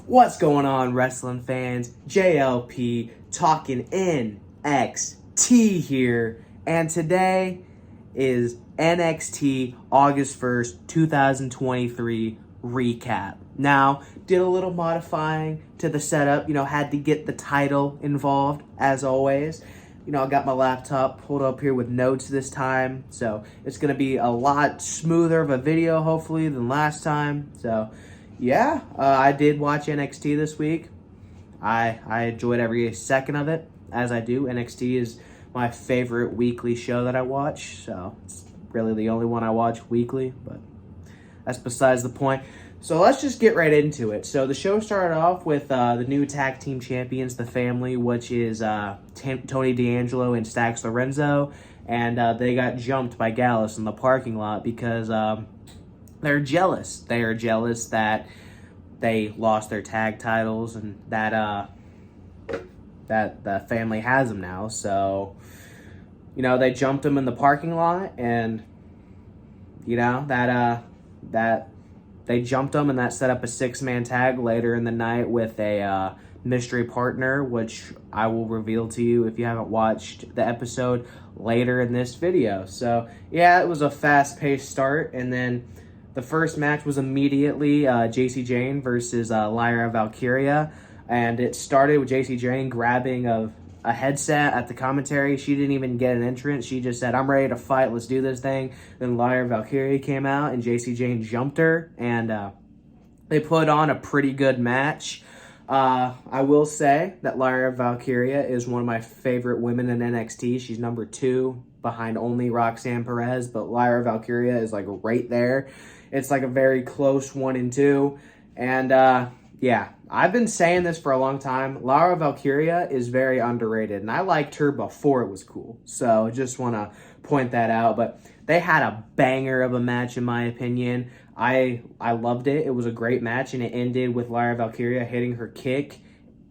What's going on, wrestling fans? JLP talking NXT here, and today is NXT August 1st, 2023 recap. Now, did a little modifying to the setup, had to get the title involved as always. I got my laptop pulled up here with notes this time, so it's going to be a lot smoother of a video, hopefully, than last time. So, yeah, I did watch NXT this week. I enjoyed every second of it, as I do. NXT is my favorite weekly show that I watch, so it's really the only one I watch weekly, but that's besides the point. So let's just get right into it. So the show started off with the new tag team champions, The Family, which is Tony D'Angelo and Stax Lorenzo, and they got jumped by Gallus in the parking lot because they're jealous. They are jealous that they lost their tag titles and that the Family has them now. So, they jumped them in the parking lot, and that they jumped them, and that set up a 6-man tag later in the night with a mystery partner, which I will reveal to you if you haven't watched the episode later in this video. So, yeah, it was a fast-paced start, and then the first match was immediately JC Jane versus Lyra Valkyria, and it started with JC Jane grabbing a headset at the commentary. She didn't even get an entrance. She just said, "I'm ready to fight. Let's do this thing." Then Lyra Valkyria came out, and JC Jane jumped her, and they put on a pretty good match. I will say that Lyra Valkyria is one of my favorite women in NXT. She's number 2 behind only Roxanne Perez, but Lyra Valkyria is like right there. It's like a very close 1 and 2. And yeah, I've been saying this for a long time. Lyra Valkyria is very underrated, and I liked her before it was cool. So just want to point that out. But they had a banger of a match, in my opinion. I loved it. It was a great match, and it ended with Lyra Valkyria hitting her kick,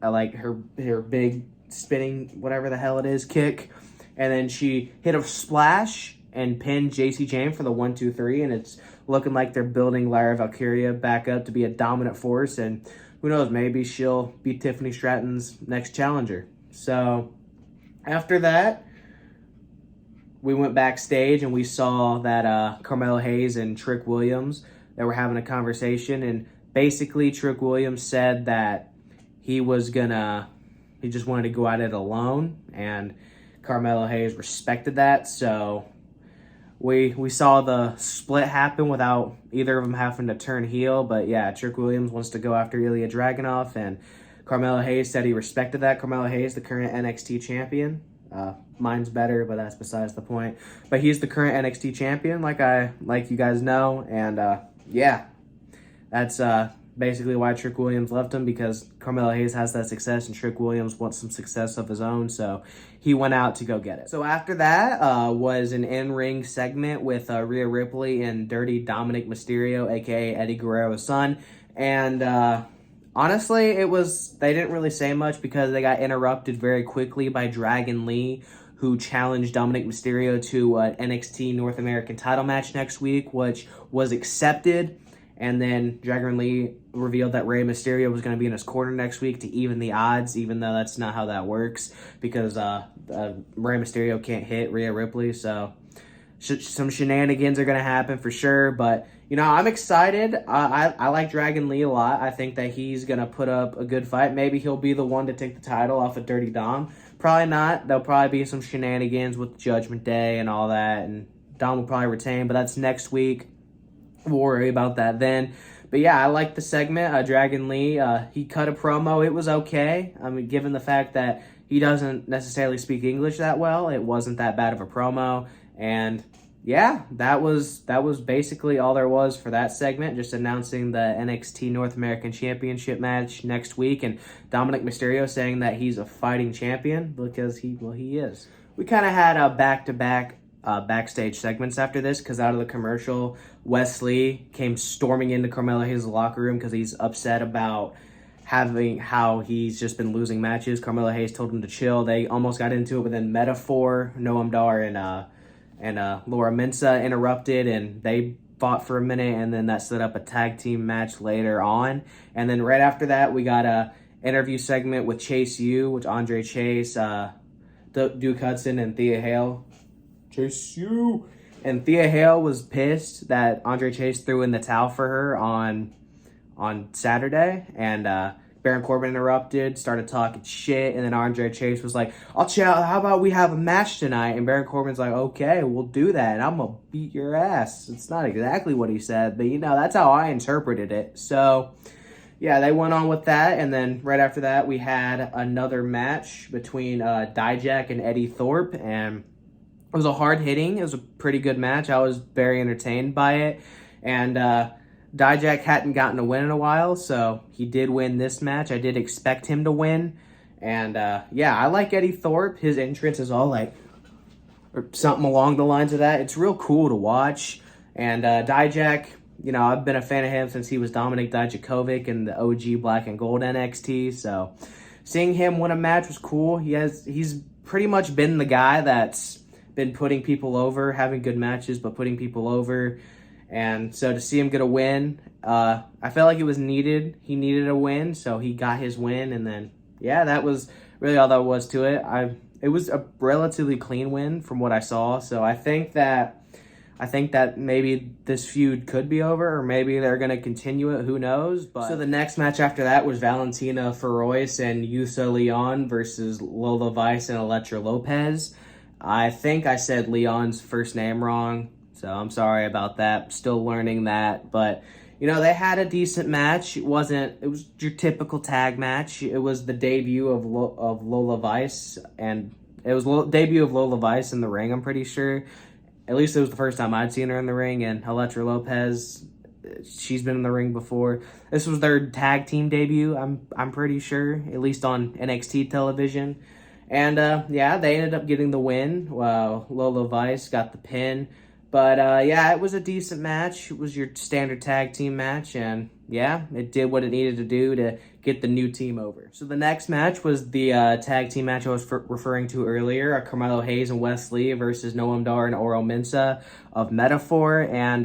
like her big spinning, whatever the hell it is, kick. And then she hit a splash and pinned JC Jane for the 1-2-3, and it's looking like they're building Lyra Valkyria back up to be a dominant force, and who knows, maybe she'll be Tiffany Stratton's next challenger. So after that, we went backstage and we saw that Carmelo Hayes and Trick Williams, they were having a conversation, and basically Trick Williams said that he just wanted to go at it alone, and Carmelo Hayes respected that. So we saw the split happen without either of them having to turn heel. But yeah, Trick Williams wants to go after Ilya Dragunov, and Carmelo Hayes said he respected that. Carmelo Hayes, the current NXT champion. Mine's better, but that's besides the point. But he's the current NXT champion, like you guys know. And yeah, that's basically why Trick Williams left him, because Carmelo Hayes has that success and Trick Williams wants some success of his own, so he went out to go get it. So after that was an in-ring segment with Rhea Ripley and Dirty Dominic Mysterio, aka Eddie Guerrero's son, and honestly, they didn't really say much because they got interrupted very quickly by Dragon Lee, who challenged Dominic Mysterio to an NXT North American title match next week, which was accepted. And then Dragon Lee revealed that Rey Mysterio was going to be in his corner next week to even the odds, even though that's not how that works, because Rey Mysterio can't hit Rhea Ripley. So some shenanigans are going to happen for sure. But, I'm excited. I like Dragon Lee a lot. I think that he's going to put up a good fight. Maybe he'll be the one to take the title off of Dirty Dom. Probably not. There'll probably be some shenanigans with Judgment Day and all that, and Dom will probably retain, but that's next week. We'll worry about that then. But yeah, I like the segment. Dragon Lee, he cut a promo. It was okay. I mean, given the fact that he doesn't necessarily speak English that well, it wasn't that bad of a promo. And yeah, that was basically all there was for that segment, just announcing the NXT North American Championship match next week, and Dominic Mysterio saying that he's a fighting champion because he is. We kind of had a back-to-back backstage segments after this, because out of the commercial, Wesley came storming into Carmelo Hayes' locker room because he's upset about how he's just been losing matches. Carmelo Hayes told him to chill. They almost got into it, but then Metaphor, Noam Dar, and Laura Mensah interrupted, and they fought for a minute, and then that set up a tag team match later on. And then right after that, we got a interview segment with Chase U, with Andre Chase, Duke Hudson, and Thea Hale. Chase U! And Thea Hale was pissed that Andre Chase threw in the towel for her on Saturday, and Baron Corbin interrupted, started talking shit, and then Andre Chase was like, how about we have a match tonight? And Baron Corbin's like, okay, we'll do that, and I'm gonna beat your ass. It's not exactly what he said, but that's how I interpreted it. So, yeah, they went on with that, and then right after that, we had another match between Dijak and Eddie Thorpe, and it was it was a pretty good match. I was very entertained by it, and Dijak hadn't gotten a win in a while, so he did win this match. I did expect him to win. And, yeah, I like Eddie Thorpe. His entrance is all like, or something along the lines of that. It's real cool to watch. And Dijak, I've been a fan of him since he was Dominik Dijakovic in the OG Black and Gold NXT. So seeing him win a match was cool. He's pretty much been the guy that's been putting people over, having good matches, but putting people over. And so to see him get a win, I felt like it was needed. He needed a win, so he got his win. And then, yeah, that was really all there was to it. It was a relatively clean win from what I saw. So I think that maybe this feud could be over, or maybe they're going to continue it. Who knows? But so the next match after that was Valentina Feroz and Yusa Leon versus Lola Vice and Elektra Lopez. I think I said Leon's first name wrong, so I'm sorry about that. Still learning that. But, they had a decent match. It was your typical tag match. It was the debut of Lola Vice, and it was debut of Lola Vice in the ring, I'm pretty sure. At least it was the first time I'd seen her in the ring, and Elektra Lopez, she's been in the ring before. This was their tag team debut, I'm pretty sure, at least on NXT television. And, yeah, they ended up getting the win. Lola Vice got the pin. But, yeah, it was a decent match. It was your standard tag team match. And, yeah, it did what it needed to do to get the new team over. So the next match was the tag team match I was referring to earlier. Carmelo Hayes and Wes Lee versus Noam Dar and Oro Mensah of Metaphor. And,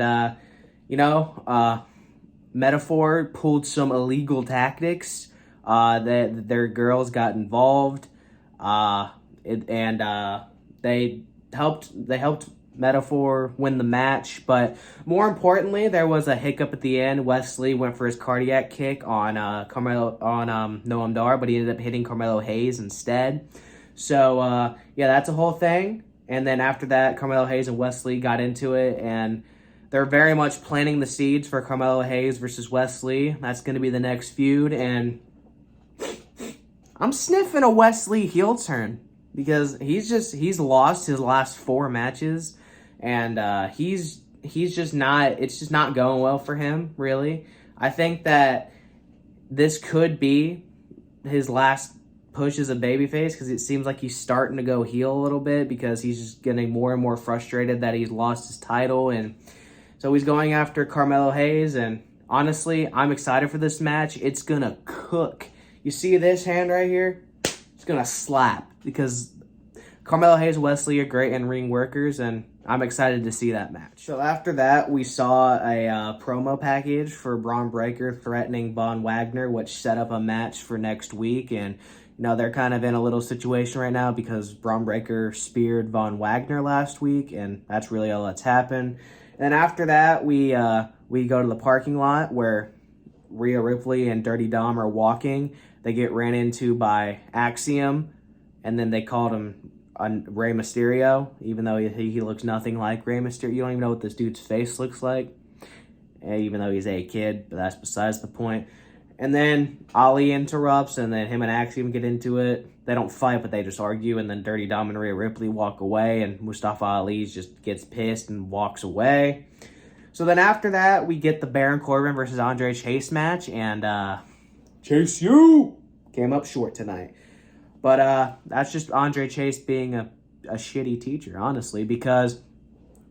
Metaphor pulled some illegal tactics. That their girls got involved. They helped Metaphor win the match, but more importantly, there was a hiccup at the end. Wesley went for his cardiac kick on Noam Dar, but he ended up hitting Carmelo Hayes instead. So yeah, that's a whole thing. And then after that, Carmelo Hayes and Wesley got into it, and they're very much planting the seeds for Carmelo Hayes versus Wesley. That's going to be the next feud, and I'm sniffing a Wesley heel turn because he's lost his last 4 matches, and he's just not, it's just not going well for him, really. I think that this could be his last push as a babyface, because it seems like he's starting to go heel a little bit because he's just getting more and more frustrated that he's lost his title, and so he's going after Carmelo Hayes. And honestly, I'm excited for this match. It's gonna cook. You see this hand right here? It's going to slap, because Carmelo Hayes and Wesley are great in-ring workers, and I'm excited to see that match. So after that, we saw a promo package for Braun Breaker threatening Von Wagner, which set up a match for next week. And, they're kind of in a little situation right now because Braun Breaker speared Von Wagner last week, and that's really all that's happened. And then after that, we go to the parking lot where Rhea Ripley and Dirty Dom are walking. They get ran into by Axiom, and then they called him Rey Mysterio, even though he looks nothing like Rey Mysterio. You don't even know what this dude's face looks like, even though he's a kid, but that's besides the point. And then Ali interrupts, and then him and Axiom get into it. They don't fight, but they just argue, and then Dirty Dom and Rhea Ripley walk away, and Mustafa Ali just gets pissed and walks away. So then after that, we get the Baron Corbin versus Andre Chase match, and Chase U came up short tonight. But that's just Andre Chase being a shitty teacher, honestly, because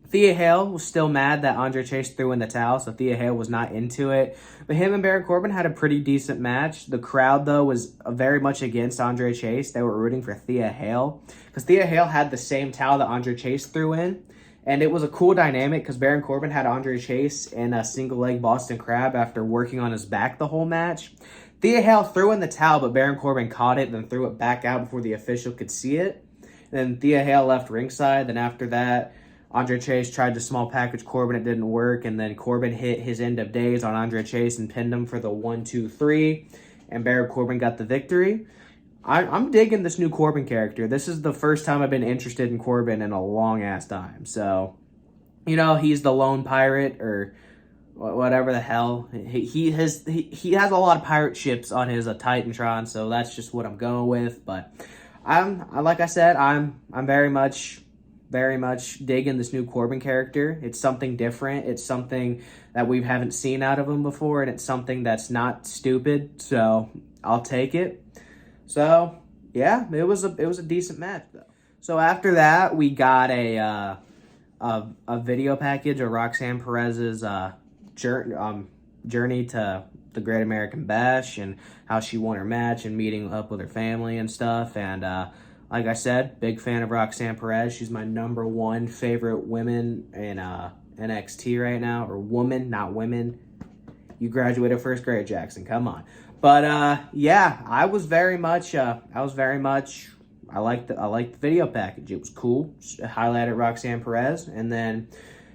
Thea Hale was still mad that Andre Chase threw in the towel, so Thea Hale was not into it. But him and Baron Corbin had a pretty decent match. The crowd, though, was very much against Andre Chase. They were rooting for Thea Hale, because Thea Hale had the same towel that Andre Chase threw in. And it was a cool dynamic because Baron Corbin had Andre Chase in a single leg Boston Crab after working on his back the whole match. Thea Hale threw in the towel, but Baron Corbin caught it, then threw it back out before the official could see it. Then Thea Hale left ringside. Then after that, Andre Chase tried to small package Corbin. It didn't work. And then Corbin hit his end of days on Andre Chase and pinned him for the 1-2-3. And Baron Corbin got the victory. I'm digging this new Corbin character. This is the first time I've been interested in Corbin in a long-ass time. So, you know, he's the lone pirate or whatever the hell. He has a lot of pirate ships on his Titantron, so that's just what I'm going with. But like I said, I'm very much digging this new Corbin character. It's something different. It's something that we haven't seen out of him before, and it's something that's not stupid. So I'll take it. So yeah, it was a decent match though. So after that, we got a video package of Roxanne Perez's journey to the Great American Bash and how she won her match and meeting up with her family and stuff. And like I said, big fan of Roxanne Perez. She's my #1 favorite women in NXT right now, or woman, not women. You graduated first grade, Jackson. Come on. But yeah, I liked the video package. It was cool. It highlighted Roxanne Perez, and then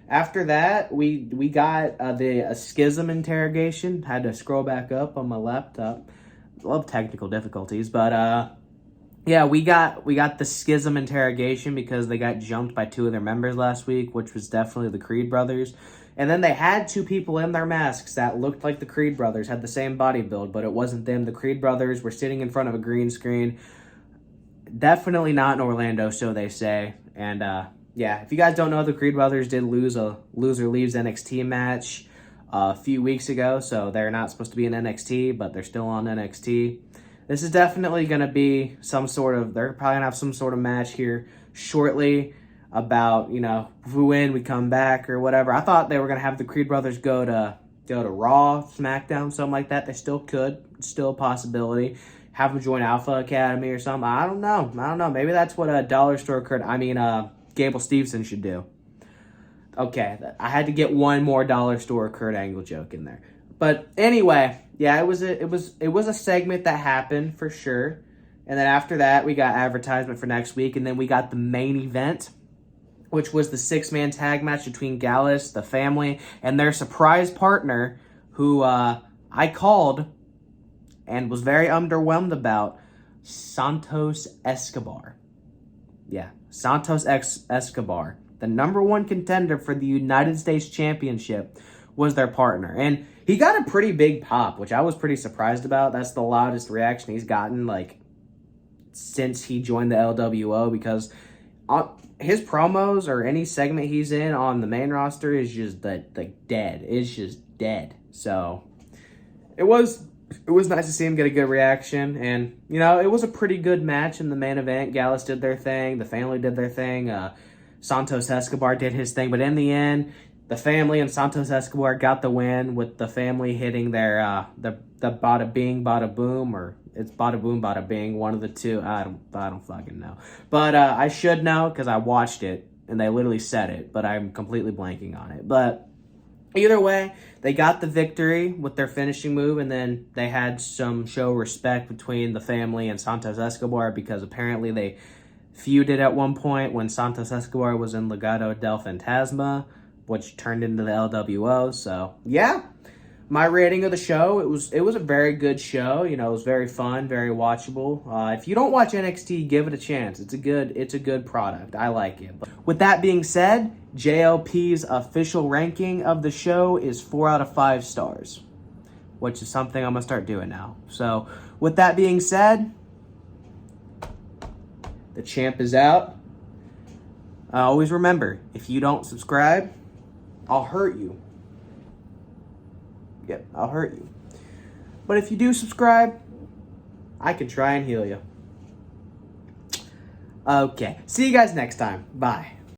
after that, we got the schism interrogation. Had to scroll back up on my laptop. Love technical difficulties, but yeah, we got the schism interrogation because they got jumped by 2 of their members last week, which was definitely the Creed brothers. And then they had 2 people in their masks that looked like the Creed brothers, had the same body build, but it wasn't them. The Creed brothers were sitting in front of a green screen. Definitely not in Orlando, so they say. And yeah, if you guys don't know, the Creed brothers did lose a loser leaves NXT match a few weeks ago, so they're not supposed to be in NXT, but they're still on NXT. This is definitely going to be they're probably going to have some sort of match here shortly about, you know, if we win, we come back or whatever. I thought they were going to have the Creed brothers go to Raw, SmackDown, something like that. They still could. It's still a possibility. Have them join Alpha Academy or something. I don't know. Maybe that's what Gable Steveson should do. Okay, I had to get one more Dollar Store Kurt Angle joke in there. But anyway, yeah, it was a segment that happened for sure. And then after that, we got advertisement for next week, and then we got the main event, which was the 6-man tag match between Gallus, the family, and their surprise partner, who I called and was very underwhelmed about, Santos Escobar. Yeah, Santos Escobar, the #1 contender for the United States Championship, was their partner. And he got a pretty big pop, which I was pretty surprised about. That's the loudest reaction he's gotten, like, since he joined the LWO, because his promos or any segment he's in on the main roster is just dead. It's just dead. So it was nice to see him get a good reaction, and you know, it was a pretty good match in the main event. Gallus did their thing, the family did their thing, Santos Escobar did his thing, but in the end, the family and Santos Escobar got the win, with the family hitting their the bada bing, bada boom, or it's bada boom, bada bing, one of the two. I don't fucking know. But I should know because I watched it and they literally said it, but I'm completely blanking on it. But either way, they got the victory with their finishing move, and then they had some show respect between the family and Santos Escobar, because apparently they feuded at one point when Santos Escobar was in Legado del Fantasma, which turned into the LWO. So yeah, my rating of the show, it was a very good show. You know, it was very fun, very watchable. If you don't watch NXT, give it a chance. It's a good product. I like it. But with that being said, JLP's official ranking of the show is 4 out of 5 stars, which is something I'm gonna start doing now. So with that being said, the champ is out. Always remember, if you don't subscribe, I'll hurt you. Yep, I'll hurt you. But if you do subscribe, I can try and heal you. Okay, see you guys next time. Bye.